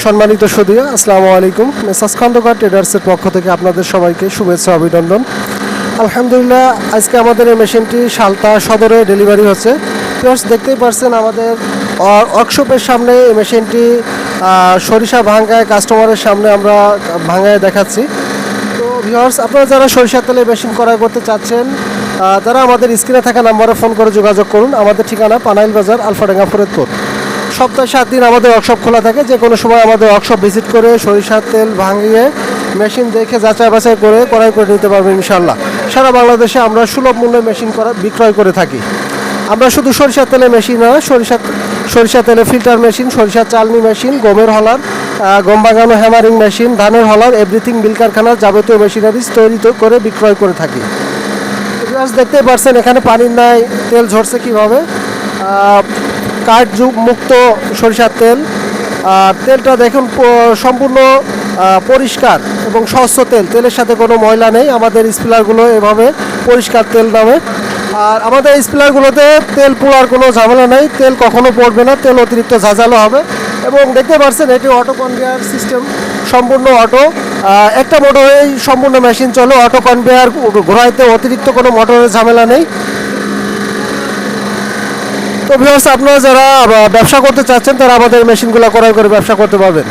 সম্মানিত সুধীরা, আসসালামু আলাইকুম। মেসাজ খন্দকার ট্রেডার্সের পক্ষ থেকে আপনাদের সবাইকে শুভেচ্ছা অভিনন্দন। আলহামদুলিল্লাহ, আজকে আমাদের এই মেশিনটি সালতা সদরে ডেলিভারি হচ্ছে। ভিউয়ার্স, দেখতেই পারছেন আমাদের ওয়ার্কশপের সামনে এই মেশিনটি সরিষা ভাঙ্গায় কাস্টমারের সামনে আমরা ভাঙ্গায় দেখাচ্ছি। তো ভিউয়ার্স, আপনারা যারা সরিষার তেলে মেশিন ক্রয় করতে চাচ্ছেন তারা আমাদের স্ক্রিনে থাকা নম্বরে ফোন করে যোগাযোগ করুন। আমাদের ঠিকানা পানাইল বাজার, আলফাডাঙ্গা, ফরিদপুর। সপ্তাহে 7 দিন আমাদের ওয়ার্কশপ খোলা থাকে। যে কোনো সময় আমাদের ওয়ার্কশপ ভিজিট করে সরিষার তেল ভাঙিয়ে মেশিন দেখে যাচাই বাছাই করে ক্রয় করে নিতে পারবেন ইনশাল্লাহ। সারা বাংলাদেশে আমরা সুলভ মূল্যে মেশিন বিক্রয় করে থাকি। আমরা শুধু সরিষার তেলে মেশিন নয়, সরিষা তেলে ফিল্টার মেশিন, সরিষার চালনি মেশিন, গমের হলার, গম বাগানো হ্যামারিং মেশিন, ধানের হলার, এভরিথিং মিল কারখানার যাবতীয় মেশিনারিজ তৈরি করে বিক্রয় করে থাকি। দেখতেই পারছেন এখানে পানির নাই তেল ঝরছে কীভাবে। কাঠ যুগ মুক্ত সরিষার তেল। তেলটা দেখুন সম্পূর্ণ পরিষ্কার এবং স্বচ্ছ তেল, তেলের সাথে কোনো ময়লা নেই। আমাদের স্পিলারগুলো এভাবে পরিষ্কার তেল নামে। আর আমাদের স্পিলারগুলোতে তেল পোড়ার কোনো ঝামেলা নেই, তেল কখনো পড়বে না, তেল অতিরিক্ত ঝাঁঝালো হবে। এবং দেখতে পাচ্ছেন এটি অটো কনভেয়ার সিস্টেম, সম্পূর্ণ অটো। একটা মোটরেই সম্পূর্ণ মেশিন চলে। অটো কনভেয়ার ঘোরাইতে অতিরিক্ত কোনো মোটরের ঝামেলা নেই। তো ভিউয়ার্স, আপনারা যারা ব্যবসা করতে চাচ্ছেন তারা আমাদের মেশিনগুলো ক্রয় করে ব্যবসা করতে পারবেন।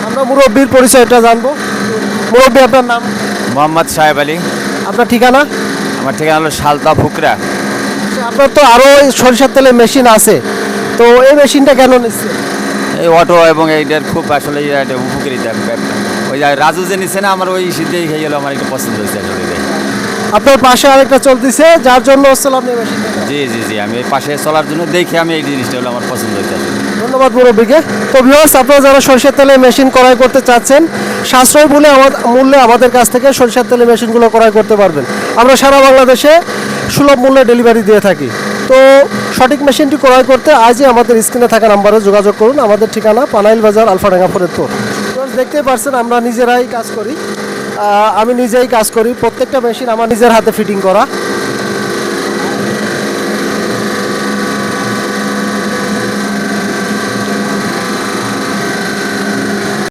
আমরা মুরব্বীর পরিচয়টা জানবো। মুরব্বী, আপনার নাম? মোহাম্মদ সাহেব আলী। আপনার ঠিকানা? আমার ঠিকানা হলো সালতা ফুকরা। আপনার তো আরও সরিষার তেলের মেশিন আছে, তো এই মেশিনটা কেন নিচ্ছে? এই অটো এবং এইটার খুব আসলে উপকৃত। ওই রাজু যে নিচ্ছে না, আমার ওই সিদ্ধেই খেয়ে গেল, আমার একটু পছন্দ হয়েছে আসলে। আপনার পাশে আরেকটা চলতেছে, যার জন্য হচ্ছিল আপনি মেশিনটা। জি জি জি, আমি এই পাশে চলার জন্য দেখে আমি এই জিনিসটা হলো আমার পছন্দ হয়েছে আসলে। ধন্যবাদ মুরব্বীকে। তো ভিউয়ার্স, আপনারা যারা সরিষার তেলের মেশিন ক্রয় করতে চাচ্ছেন সাশ্রয় মূল্যে আমাদের কাছ থেকে সরিষার তেলের মেশিনগুলো ক্রয় করতে পারবেন। আমরা সারা বাংলাদেশে সুলভ মূল্যে ডেলিভারি দিয়ে থাকি। তো সঠিক মেশিনটি ক্রয় করতে আজই আমাদের স্ক্রিনে থাকা নাম্বারে যোগাযোগ করুন। আমাদের ঠিকানা পানাইল বাজার, আলফাডাঙ্গা, ফরিদপুর। দেখতেই পারছেন আমরা নিজেরাই কাজ করি। আমি নিজেই কাজ করি। প্রত্যেকটা মেশিন আমার নিজের হাতে ফিটিং করা।